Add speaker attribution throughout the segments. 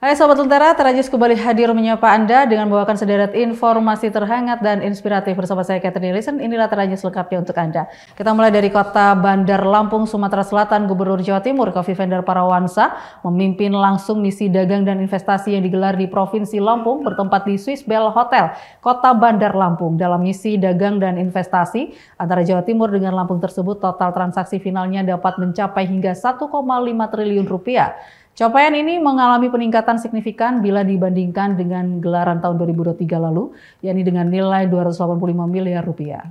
Speaker 1: Hai Sobat Lentera, Terajus kembali hadir menyapa Anda dengan membawakan sederet informasi terhangat dan inspiratif bersama saya Catherine Nielsen. Inilah Terajus lengkapnya untuk Anda. Kita mulai dari kota Bandar Lampung, Sumatera Selatan. Gubernur Jawa Timur Khofifah Indar Parawansa memimpin langsung misi dagang dan investasi yang digelar di Provinsi Lampung bertempat di Swiss Bell Hotel, Kota Bandar Lampung. Dalam misi dagang dan investasi antara Jawa Timur dengan Lampung tersebut, total transaksi finalnya dapat mencapai hingga 1,5 triliun rupiah. Capaian ini mengalami peningkatan signifikan bila dibandingkan dengan gelaran tahun 2023 lalu, yakni dengan nilai 285 miliar rupiah.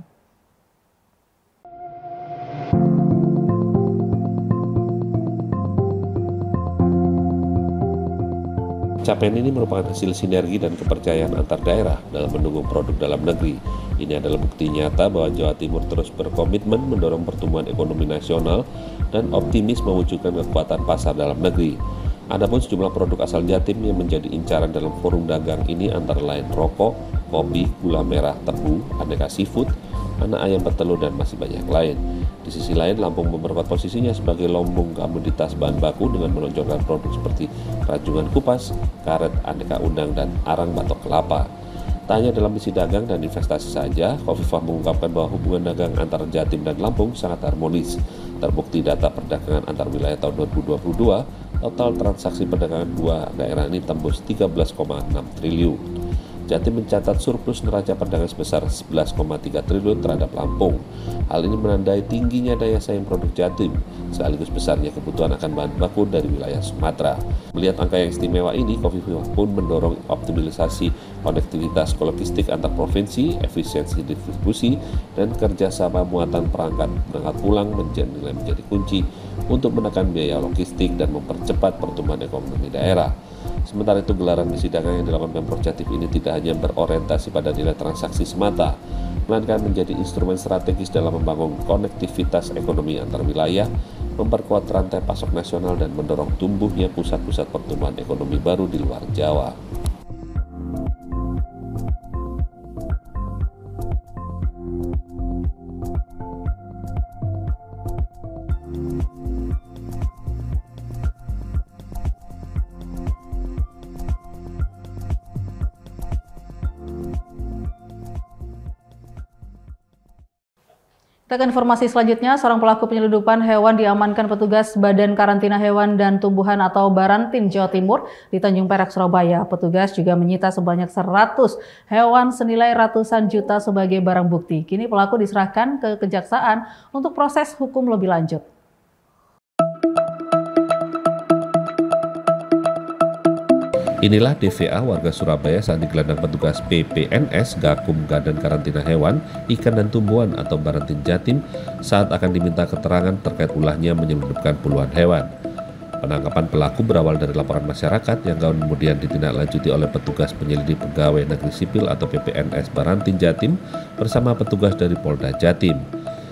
Speaker 2: Capaian ini merupakan hasil sinergi dan kepercayaan antar daerah dalam mendukung produk dalam negeri. Ini adalah bukti nyata bahwa Jawa Timur terus berkomitmen mendorong pertumbuhan ekonomi nasional dan optimis mewujudkan kekuatan pasar dalam negeri. Adapun sejumlah produk asal Jatim yang menjadi incaran dalam forum dagang ini antara lain rokok, kopi, gula merah, tebu, aneka seafood, anak ayam petelur, dan masih banyak lain. Di sisi lain, Lampung memperkuat posisinya sebagai lumbung komoditas bahan baku dengan meluncurkan produk seperti rajungan kupas, karet, aneka udang, dan arang batok kelapa. Tak hanya dalam misi dagang dan investasi saja, Khofifah mengungkapkan bahwa hubungan dagang antara Jatim dan Lampung sangat harmonis. Terbukti data perdagangan antar wilayah tahun 2022, total transaksi perdagangan dua daerah ini tembus 13,6 triliun. Jatim mencatat surplus neraca perdagangan sebesar 11,3 triliun terhadap Lampung. Hal ini menandai tingginya daya saing produk Jatim, sekaligus besarnya kebutuhan akan bahan baku dari wilayah Sumatera. Melihat angka yang istimewa ini, Khofifah pun mendorong optimalisasi konektivitas logistik antar provinsi, efisiensi distribusi, dan kerjasama muatan perangkat pulang menjadi kunci untuk menekan biaya logistik dan mempercepat pertumbuhan ekonomi daerah. Sementara itu, gelaran misi dagang yang dilakukan Pemprov Jatim ini tidak hanya berorientasi pada nilai transaksi semata, melainkan menjadi instrumen strategis dalam membangun konektivitas ekonomi antar wilayah, memperkuat rantai pasok nasional, dan mendorong tumbuhnya pusat-pusat pertumbuhan ekonomi baru di luar Jawa.
Speaker 1: Kita ke informasi selanjutnya, seorang pelaku penyeludupan hewan diamankan petugas Badan Karantina Hewan dan Tumbuhan atau Barantin Jawa Timur di Tanjung Perak, Surabaya. Petugas juga menyita sebanyak 100 hewan senilai ratusan juta sebagai barang bukti. Kini pelaku diserahkan ke kejaksaan untuk proses hukum lebih lanjut.
Speaker 2: Inilah DVA warga Surabaya saat digelandang petugas PPNS Gakum Badan Karantina Hewan, Ikan dan Tumbuhan atau Barantin Jatim saat akan diminta keterangan terkait ulahnya menyelundupkan puluhan hewan. Penangkapan pelaku berawal dari laporan masyarakat yang kemudian ditindaklanjuti oleh petugas penyelidik pegawai negeri sipil atau PPNS Barantin Jatim bersama petugas dari Polda Jatim.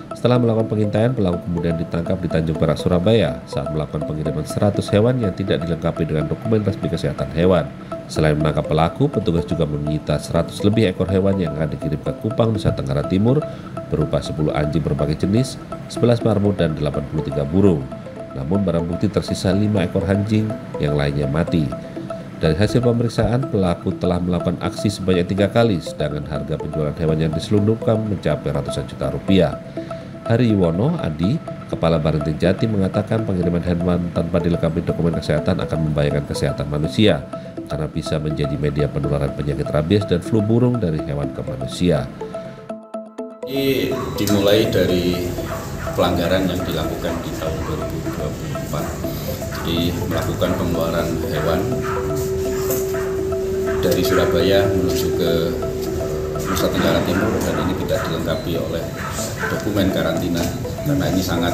Speaker 2: Setelah melakukan pengintaian, pelaku kemudian ditangkap di Tanjung Perak, Surabaya saat melakukan pengiriman 100 hewan yang tidak dilengkapi dengan dokumen resmi kesehatan hewan. Selain menangkap pelaku, petugas juga menyita 100 lebih ekor hewan yang akan dikirim ke Kupang, Nusa Tenggara Timur berupa 10 anjing berbagai jenis, 11 marmut, dan 83 burung. Namun barang bukti tersisa 5 ekor anjing yang lainnya mati. Dari hasil pemeriksaan, pelaku telah melakukan aksi sebanyak 3 kali, sedangkan harga penjualan hewan yang diselundupkan mencapai ratusan juta rupiah. Hari Yuwono Adi, Kepala Barantin Jatim, mengatakan pengiriman hewan tanpa dilengkapi dokumen kesehatan akan membahayakan kesehatan manusia karena bisa menjadi media penularan penyakit rabies dan flu burung dari hewan ke manusia.
Speaker 3: Ini dimulai dari pelanggaran yang dilakukan di tahun 2024. Jadi melakukan pengeluaran hewan dari Surabaya menuju ke Nusa Tenggara Timur dan ini tidak dilengkapi oleh dokumen karantina karena ini sangat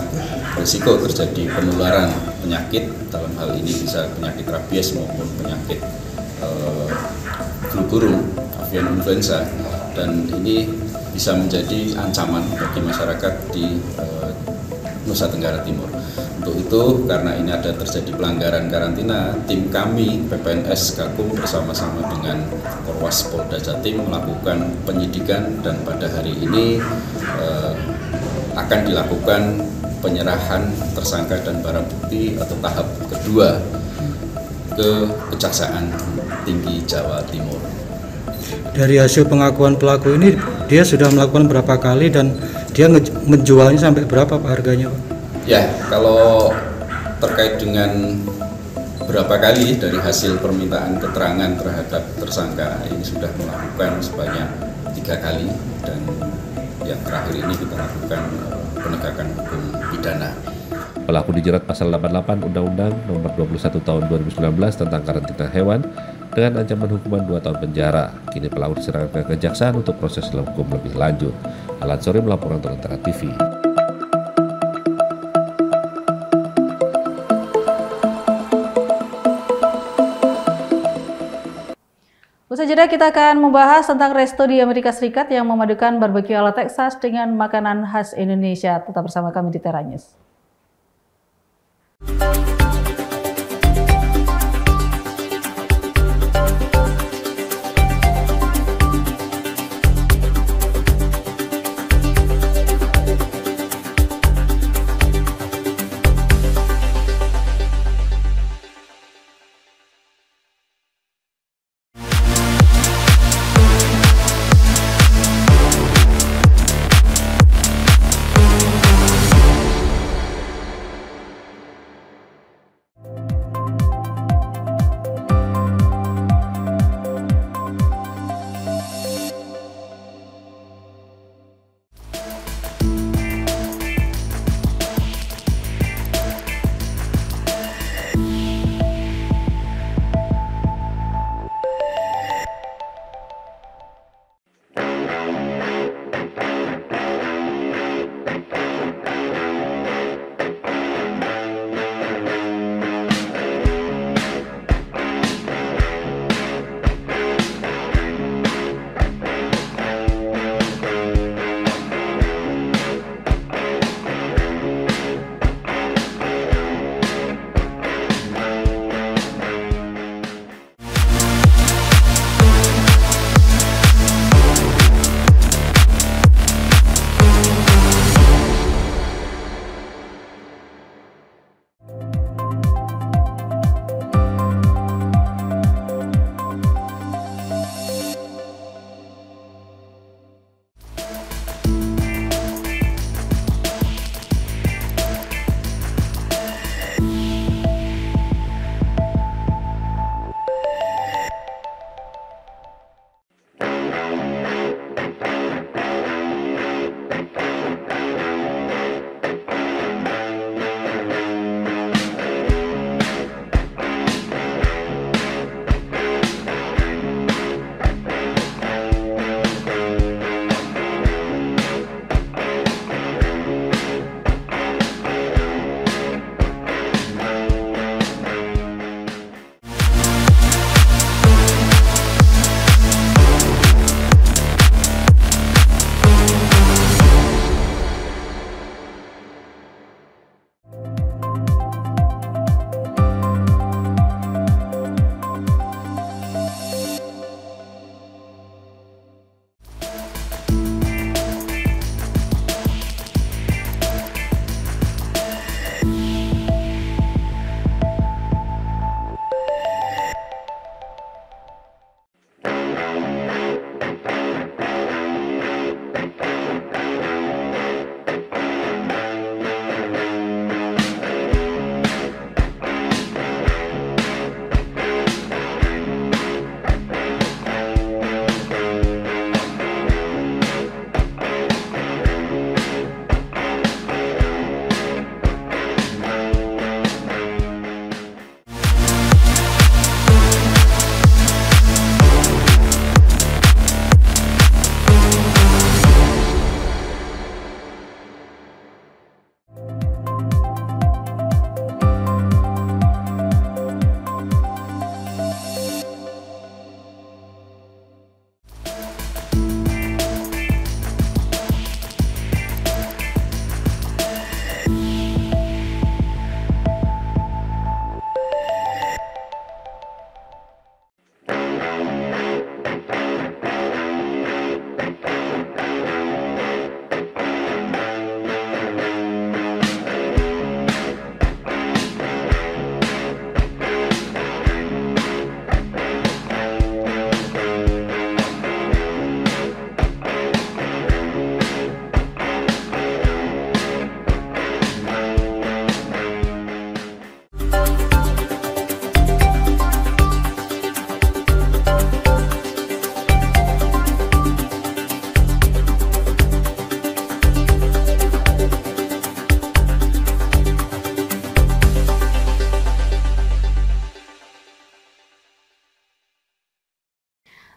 Speaker 3: berisiko terjadi penularan penyakit, dalam hal ini bisa penyakit rabies maupun penyakit flu burung, avian influenza, dan ini bisa menjadi ancaman bagi masyarakat di Nusa Tenggara Timur. Untuk itu, karena ini ada terjadi pelanggaran karantina, tim kami PPNS Gakum bersama-sama dengan Korwas Polda Jatim melakukan penyidikan dan pada hari ini akan dilakukan penyerahan tersangka dan barang bukti atau tahap kedua ke Kejaksaan Tinggi Jawa Timur.
Speaker 4: Dari hasil pengakuan pelaku ini, dia sudah melakukan berapa kali dan dia menjualnya sampai berapa Pak harganya Pak?
Speaker 3: Ya, kalau terkait dengan berapa kali dari hasil permintaan keterangan terhadap tersangka ini sudah melakukan sebanyak 3 kali, dan yang terakhir ini kita lakukan penegakan hukum pidana.
Speaker 2: Pelaku dijerat pasal 88 Undang-Undang Nomor 21 Tahun 2019 tentang karantina hewan dengan ancaman hukuman 2 tahun penjara. Kini pelaku diserahkan ke kejaksaan untuk proses hukum lebih lanjut. Alan Sori melaporkan untuk Lentera TV.
Speaker 1: Usai jeda kita akan membahas tentang resto di Amerika Serikat yang memadukan barbeque ala Texas dengan makanan khas Indonesia. Tetap bersama kami di Tera News.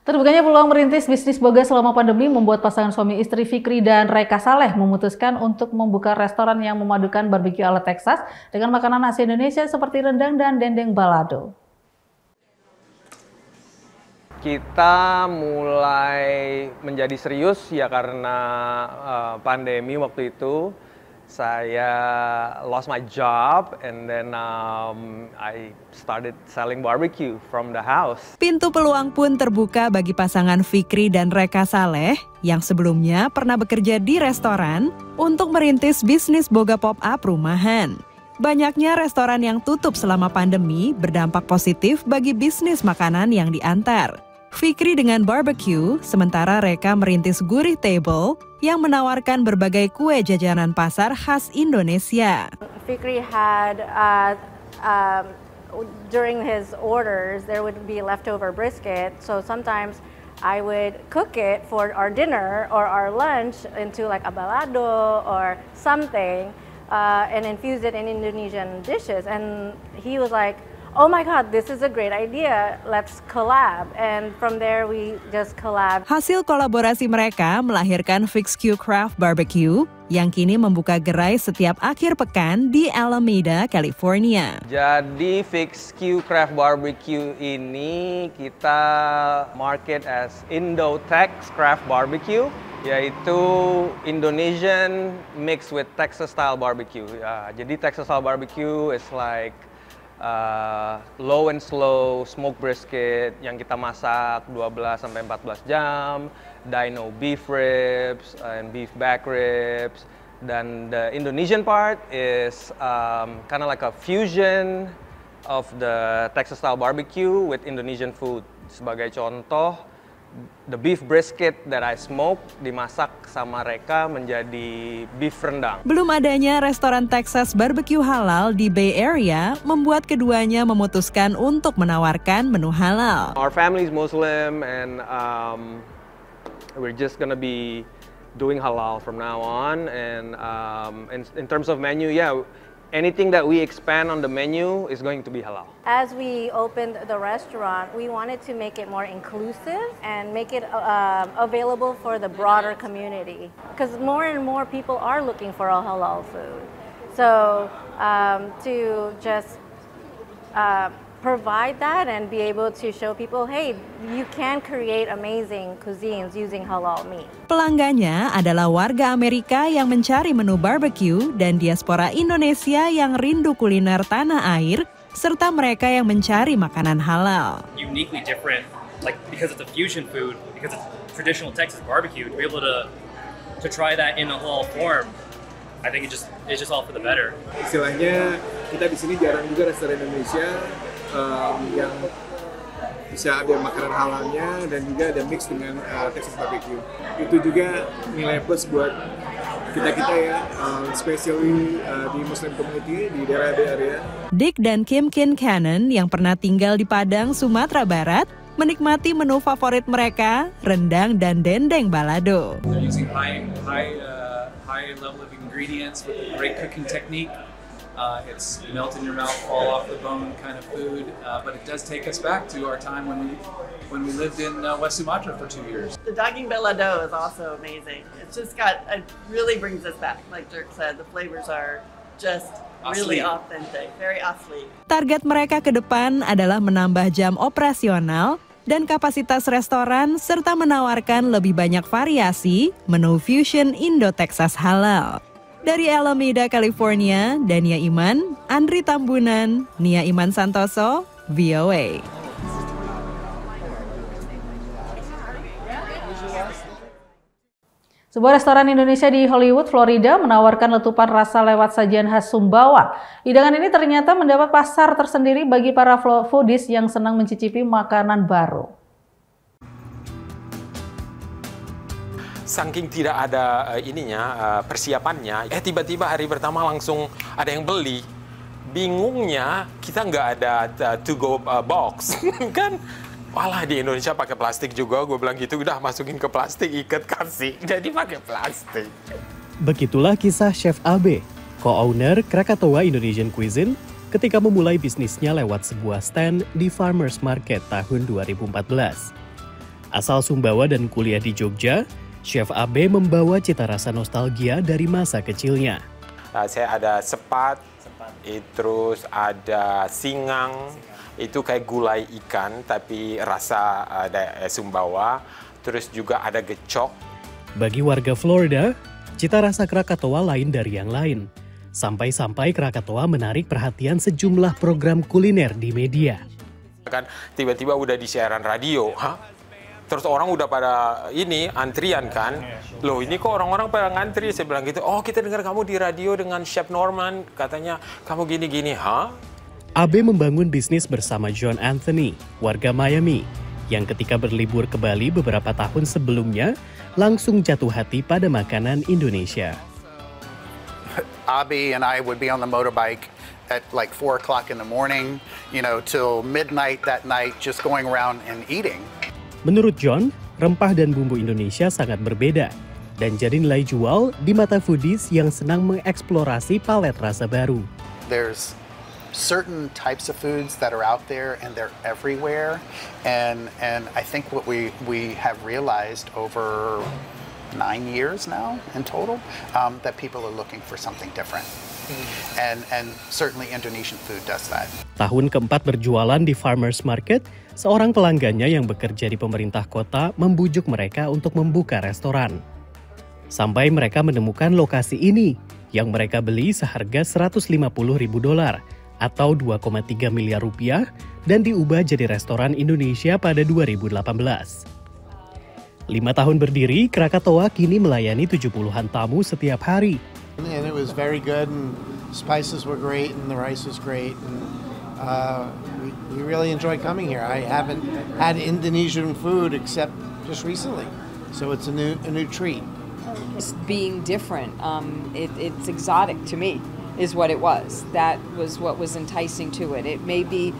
Speaker 1: Terbukanya peluang merintis bisnis boga selama pandemi membuat pasangan suami istri Fikri dan Reka Saleh memutuskan untuk membuka restoran yang memadukan barbeque ala Texas dengan makanan khas Indonesia seperti rendang dan dendeng balado.
Speaker 5: Kita mulai menjadi serius ya karena pandemi waktu itu. Saya lost my job and then I started selling barbecue from the house.
Speaker 6: Pintu peluang pun terbuka bagi pasangan Fikri dan Reka Saleh yang sebelumnya pernah bekerja di restoran untuk merintis bisnis boga pop-up rumahan. Banyaknya restoran yang tutup selama pandemi berdampak positif bagi bisnis makanan yang diantar. Fikri dengan barbecue, sementara Reka merintis Gurih Table yang menawarkan berbagai kue jajanan pasar khas Indonesia.
Speaker 7: Fikri had, during his orders, there would be leftover brisket, so sometimes I would cook it for our dinner or our lunch into like a balado or something and infuse it in Indonesian dishes. And he was like, oh my God, this is a great idea. Let's collab. And from there we just collab.
Speaker 6: Hasil kolaborasi mereka melahirkan Fix Q Craft Barbecue yang kini membuka gerai setiap akhir pekan di Alameda, California.
Speaker 5: Jadi Fix Q Craft Barbecue ini kita market as Indo-Tex Craft Barbecue, yaitu Indonesian mixed with Texas style barbecue. Ya, jadi Texas style barbecue is like low and slow smoked brisket yang kita masak 12 sampai 14 jam, dino beef ribs and beef back ribs. Dan the Indonesian part is kind of like a fusion of the Texas style barbecue with Indonesian food. Sebagai contoh, the beef brisket that I smoke dimasak sama Reka menjadi beef rendang.
Speaker 6: Belum adanya restoran Texas barbecue halal di Bay Area membuat keduanya memutuskan untuk menawarkan menu halal.
Speaker 5: Our family is Muslim and we're just gonna be doing halal from now on. And in terms of menu, yeah, anything that we expand on the menu is going to be halal.
Speaker 7: As we opened the restaurant, we wanted to make it more inclusive and make it available for the broader community. Because more and more people are looking for a halal food. So to just provide that and be able to show people, hey, you can create amazing cuisines using halal meat.
Speaker 6: Pelanggannya adalah warga Amerika yang mencari menu barbecue dan diaspora Indonesia yang rindu kuliner tanah air, serta mereka yang mencari makanan halal.
Speaker 8: Uniquely different, like because it's a fusion food, because it's traditional Texas barbecue, to be able to try that in a halal form, I think it's just all for the better.
Speaker 9: Istilahnya kita di sini jarang juga restoran Indonesia yang bisa ada makanan halalnya dan juga ada mix dengan Texas barbecue. Itu juga nilai plus buat kita ya, especially di Muslim community di daerah Bay Area.
Speaker 6: Dick dan Kim Kincannon yang pernah tinggal di Padang, Sumatera Barat, menikmati menu favorit mereka, rendang dan dendeng balado.
Speaker 10: They're using high level of ingredients with a great cooking technique. It's melt in your mouth, fall off the bone kind of food, but it does take us back to our time when we lived in West Sumatra for 2 years.
Speaker 11: The daging balado is also amazing. It's just it really brings us back. Like Dirk said, the flavors are just really authentic, very asli.
Speaker 6: Target mereka ke depan adalah menambah jam operasional dan kapasitas restoran serta menawarkan lebih banyak variasi menu fusion Indo-Texas halal. Dari Alameda, California, Dania Iman, Andri Tambunan, Nia Iman Santoso, VOA.
Speaker 1: Sebuah restoran Indonesia di Hollywood, Florida menawarkan letupan rasa lewat sajian khas Sumbawa. Hidangan ini ternyata mendapat pasar tersendiri bagi para foodies yang senang mencicipi makanan baru.
Speaker 12: Saking tidak ada persiapannya, tiba-tiba hari pertama langsung ada yang beli. Bingungnya kita nggak ada to-go box, kan? Walah, di Indonesia pakai plastik juga, gue bilang gitu, udah masukin ke plastik, ikat kasih, jadi pakai plastik.
Speaker 13: Begitulah kisah Chef AB, co-owner Krakatoa Indonesian Cuisine, ketika memulai bisnisnya lewat sebuah stand di Farmers Market tahun 2014. Asal Sumbawa dan kuliah di Jogja, Chef Abe membawa cita rasa nostalgia dari masa kecilnya.
Speaker 12: Saya ada sepat, terus ada singang, itu kayak gulai ikan tapi rasa Sumbawa, terus juga ada gecok.
Speaker 13: Bagi warga Florida, cita rasa Krakatoa lain dari yang lain. Sampai-sampai Krakatoa menarik perhatian sejumlah program kuliner di media.
Speaker 12: Kan tiba-tiba udah di siaran radio, terus orang udah pada antrian kan. Loh ini kok orang-orang pada ngantri, saya bilang gitu. Oh kita dengar kamu di radio dengan Chef Norman, katanya kamu gini-gini,
Speaker 13: Abe membangun bisnis bersama John Anthony, warga Miami, yang ketika berlibur ke Bali beberapa tahun sebelumnya, langsung jatuh hati pada makanan Indonesia.
Speaker 14: Abe and I would be on the motorbike at like 4 o'clock in the morning, till midnight that night, just going around and eating.
Speaker 13: Menurut John, rempah dan bumbu Indonesia sangat berbeda dan jadi nilai jual di mata foodies yang senang mengeksplorasi palet rasa baru.
Speaker 14: There's certain types of foods that are out there and they're everywhere, and I think what we have realized over 9 years now in total, that people are looking for something different. And certainly Indonesian food does that.
Speaker 13: Tahun keempat berjualan di Farmers Market, seorang pelanggannya yang bekerja di pemerintah kota membujuk mereka untuk membuka restoran. Sampai mereka menemukan lokasi ini yang mereka beli seharga $150.000 atau 2,3 miliar rupiah dan diubah jadi restoran Indonesia pada 2018. 5 tahun berdiri, Krakatoa kini melayani 70-an tamu setiap hari.
Speaker 15: And it was very good, and spices were great, and the rice was great, and we really enjoy coming here. I haven't had Indonesian food except just recently, so it's a new treat.
Speaker 16: It's being different. It's exotic to me, is what it was. That was what was enticing to it. It may be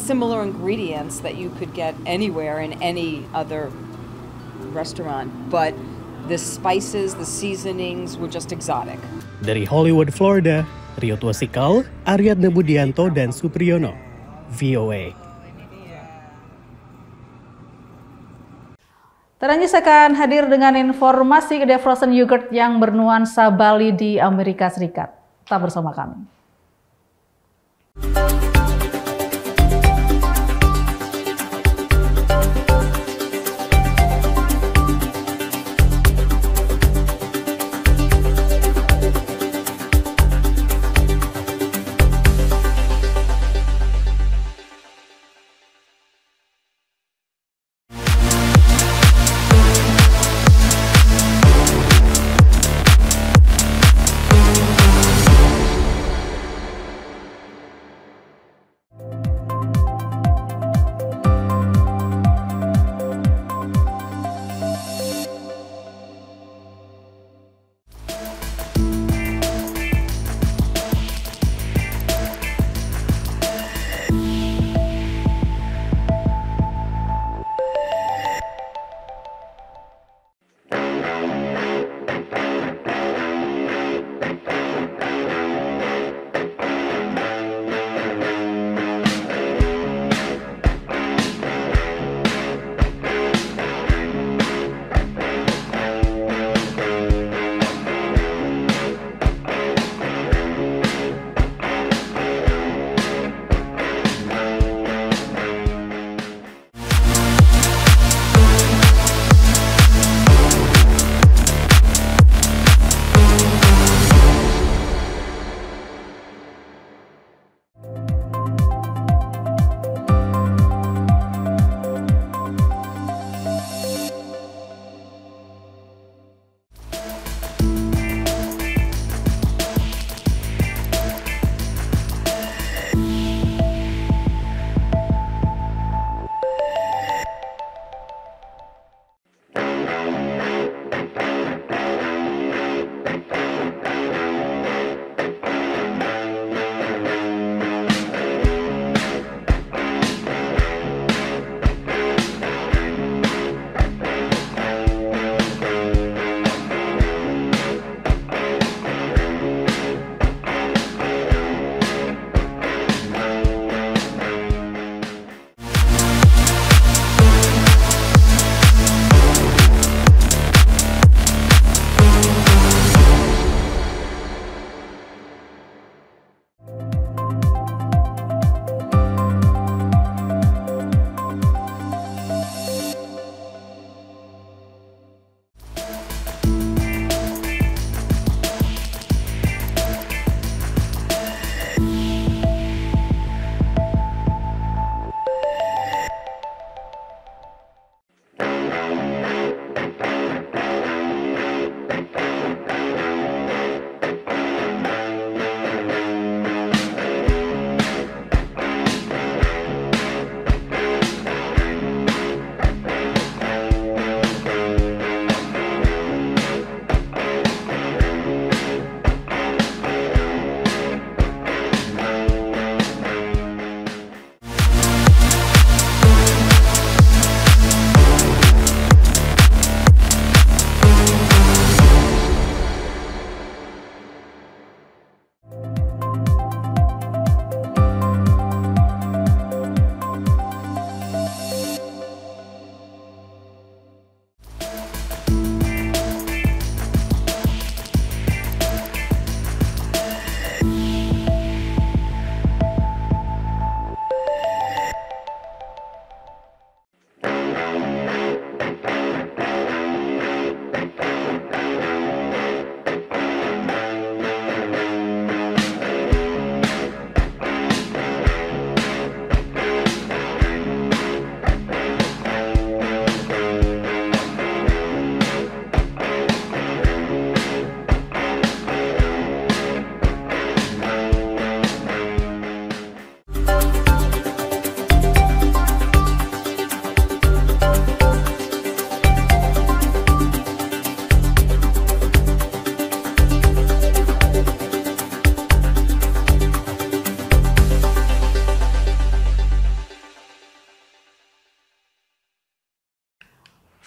Speaker 16: similar ingredients that you could get anywhere in any other restaurant, but the spices, the seasonings were just exotic.
Speaker 13: Dari Hollywood, Florida, Rio Twasikal, Aryadna Budianto, dan Supriyono, VOA.
Speaker 1: Teranjis akan hadir dengan informasi kedai frozen yogurt yang bernuansa Bali di Amerika Serikat. Tetap bersama kami.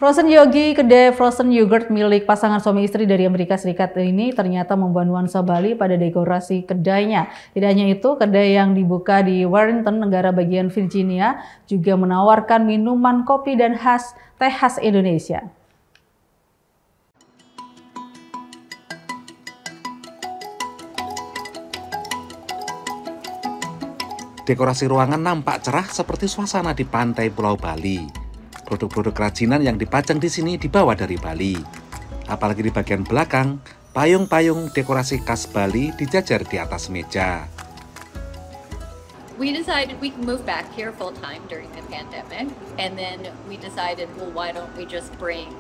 Speaker 1: Frozen Yogi, kedai frozen yogurt milik pasangan suami istri dari Amerika Serikat ini ternyata membawa nuansa Bali pada dekorasi kedainya. Tidak hanya itu, kedai yang dibuka di Warrenton, negara bagian Virginia, juga menawarkan minuman kopi dan teh khas Indonesia.
Speaker 17: Dekorasi ruangan nampak cerah seperti suasana di pantai Pulau Bali. Produk-produk kerajinan yang dipajang di sini dibawa dari Bali. Apalagi di bagian belakang, payung-payung dekorasi khas Bali dijajar di atas meja.
Speaker 18: We decided we can move back here full time during the pandemic, and then we decided, well, why don't we just bring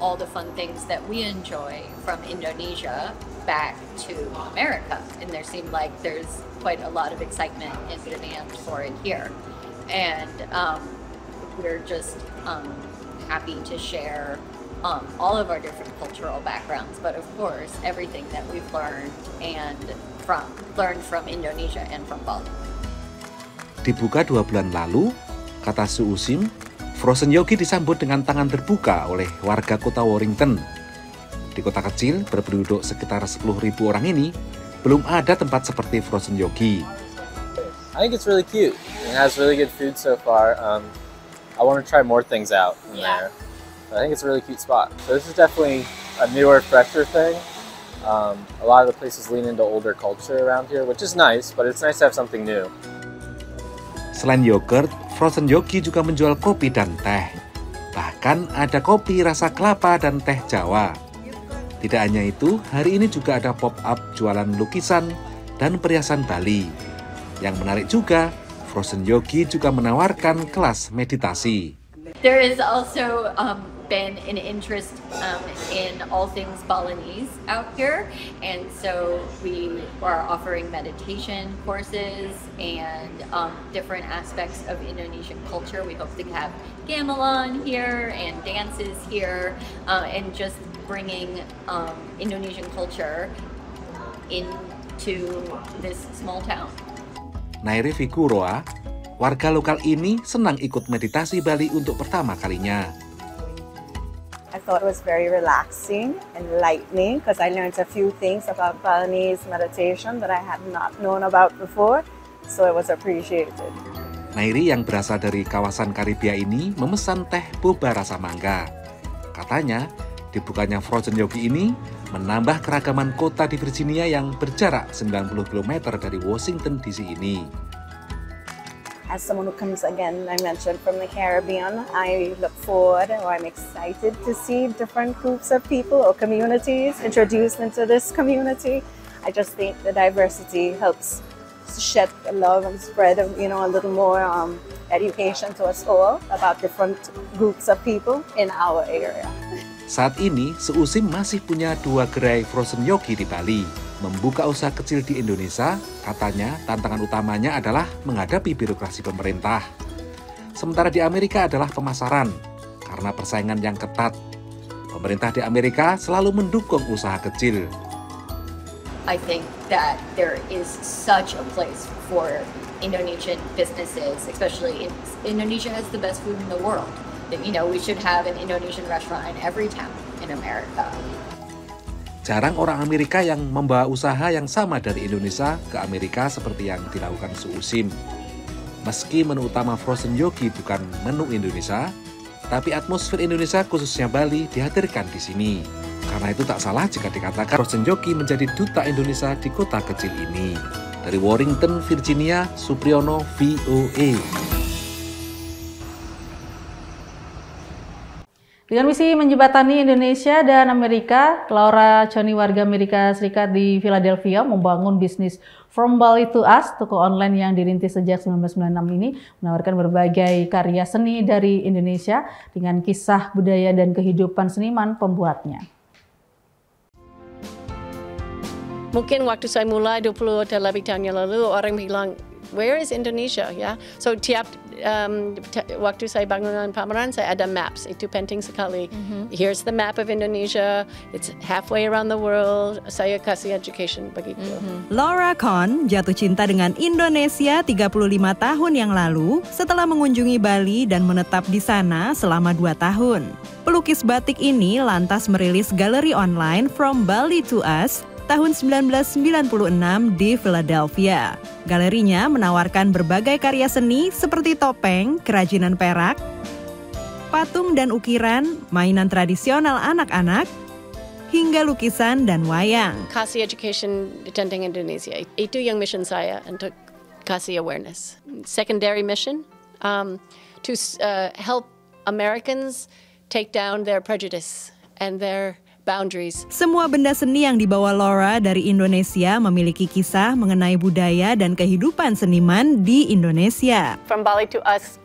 Speaker 18: all the fun things that we enjoy from Indonesia back to America? And there seemed like there's quite a lot of excitement and demand for it here. And we're just happy to share all of our different cultural backgrounds, but of course everything that we've learned from Indonesia and from Bali.
Speaker 17: Dibuka 2 bulan lalu, kata Su Usim, Frozen Yogi disambut dengan tangan terbuka oleh warga kota Warrenton. Di kota kecil berpenduduk sekitar 10.000 orang ini, belum ada tempat seperti Frozen Yogi.
Speaker 19: I think it's really cute. It has really good food so far. I want to try more things out in there. I think it's a really cute spot. So this is definitely a newer, fresher thing. A lot of the places lean into older culture around here, which is nice, but it's nice to have something new.
Speaker 17: Selain yogurt, Frozen Yogi juga menjual kopi dan teh. Bahkan ada kopi rasa kelapa dan teh Jawa. Tidak hanya itu, hari ini juga ada pop-up jualan lukisan dan perhiasan Bali. Yang menarik juga, Frozen Yogi juga menawarkan kelas meditasi.
Speaker 18: There is also been an interest in all things Balinese out here, and so we are offering meditation courses and different aspects of Indonesian culture. We hope to have gamelan here and dances here, and just bringing Indonesian culture into this small town.
Speaker 17: Nairi Figuroa, warga lokal ini senang ikut meditasi Bali untuk pertama kalinya.
Speaker 20: I thought it was very relaxing, enlightening, because I learned a few things about Balinese meditation that I had not known about before, so it was appreciated.
Speaker 17: Nairi yang berasal dari kawasan Karibia ini memesan teh boba rasa mangga. Katanya, dibukanya Frozen Yogi ini menambah keragaman kota di Virginia yang berjarak 90 km dari Washington DC ini.
Speaker 20: As someone who comes, again, I mentioned, from the Caribbean, I look forward, or I'm excited to see different groups of people or communities introduced into this community. I just think the diversity helps shed love and spread, a little more education to us all about different groups of people in our area.
Speaker 17: Saat ini, Su Usim masih punya 2 gerai Frozen Yogi di Bali. Membuka usaha kecil di Indonesia, katanya tantangan utamanya adalah menghadapi birokrasi pemerintah. Sementara di Amerika adalah pemasaran, karena persaingan yang ketat. Pemerintah di Amerika selalu mendukung usaha kecil.
Speaker 18: I think that there is such a place for Indonesian businesses, especially Indonesia has the best food in the world. We should have an Indonesian restaurant in every town in America.
Speaker 17: Jarang orang Amerika yang membawa usaha yang sama dari Indonesia ke Amerika seperti yang dilakukan Su Usim. Meski menu utama Frozen Yogi bukan menu Indonesia, tapi atmosfer Indonesia khususnya Bali dihadirkan di sini. Karena itu tak salah jika dikatakan Frozen Yogi menjadi duta Indonesia di kota kecil ini. Dari Warrenton, Virginia, Supriyono, VOA.
Speaker 1: Dengan misi menjembatani Indonesia dan Amerika, Laura Choni, warga Amerika Serikat di Philadelphia, membangun bisnis From Bali to Us, toko online yang dirintis sejak 1996 ini, menawarkan berbagai karya seni dari Indonesia dengan kisah budaya dan kehidupan seniman pembuatnya.
Speaker 21: Mungkin waktu saya mulai 20 lebih tahun yang lalu, orang bilang where is Indonesia? Ya, so tiap waktu saya bangunan pameran saya ada maps, itu penting sekali. Here's the map of Indonesia, it's halfway around the world. Saya kasih education begitu.
Speaker 6: Laura Kohn jatuh cinta dengan Indonesia 35 tahun yang lalu setelah mengunjungi Bali dan menetap di sana selama 2 tahun. Pelukis batik ini lantas merilis galeri online From Bali to Us tahun 1996 di Philadelphia. Galerinya menawarkan berbagai karya seni seperti topeng, kerajinan perak, patung dan ukiran, mainan tradisional anak-anak, hingga lukisan dan wayang.
Speaker 21: Kasih education tentang Indonesia, itu yang mission saya untuk kasih awareness. Secondary mission, to help Americans take down their prejudice and their boundaries.
Speaker 6: Semua benda seni yang dibawa Laura dari Indonesia memiliki kisah mengenai budaya dan kehidupan seniman di Indonesia.
Speaker 21: From Bali to Us,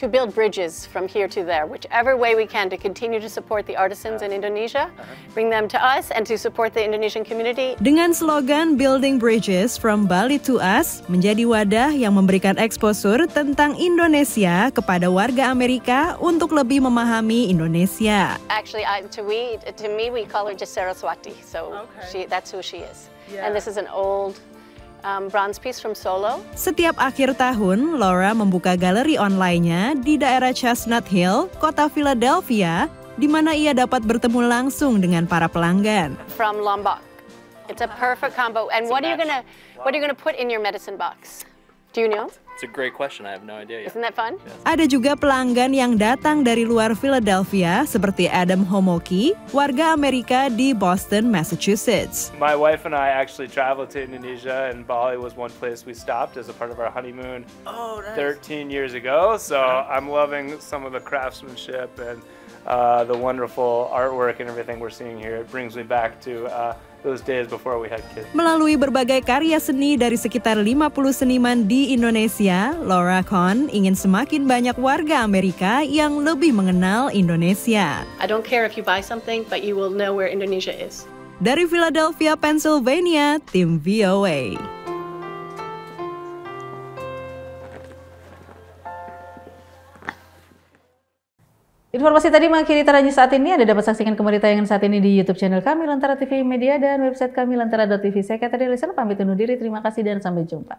Speaker 21: to build bridges from here to there, whichever way we can to continue to support the artisans in Indonesia, bring them to us and to support the Indonesian community.
Speaker 6: Dengan slogan Building Bridges from Bali to Us, menjadi wadah yang memberikan eksposur tentang Indonesia kepada warga Amerika untuk lebih memahami Indonesia.
Speaker 21: Actually, to me, we call her just Saraswati, so that's who she is. And this is an old bronze piece from Solo.
Speaker 6: Setiap akhir tahun, Laura membuka galeri online-nya di daerah Chestnut Hill, kota Philadelphia, di mana ia dapat bertemu langsung dengan para pelanggan.
Speaker 21: From Lombok, it's a perfect combo. And what are you gonna put in your medicine box? Do you know?
Speaker 22: It's a great question. I have no idea yet.
Speaker 21: Isn't that fun?
Speaker 6: Ada juga pelanggan yang datang dari luar Philadelphia seperti Adam Homoki, warga Amerika di Boston, Massachusetts.
Speaker 23: My wife and I actually traveled to Indonesia, and Bali was one place we stopped as a part of our honeymoon 13 years ago. So I'm loving some of the craftsmanship and the wonderful artwork and everything we're seeing here. It brings me back to those days before we had kids.
Speaker 6: Melalui berbagai karya seni dari sekitar 50 seniman di Indonesia, Laura Kohn ingin semakin banyak warga Amerika yang lebih mengenal Indonesia.
Speaker 21: I don't care if you buy something, but you will know where Indonesia is.
Speaker 6: Dari Philadelphia, Pennsylvania, tim VOA.
Speaker 1: Informasi tadi mengakhiri Taranyus saat ini. Anda dapat saksikan kembali tayangan saat ini di YouTube channel kami Lentera TV Media dan website kami lentera.tv. Saya Catherine Nielsen pamit undur diri. Terima kasih dan sampai jumpa.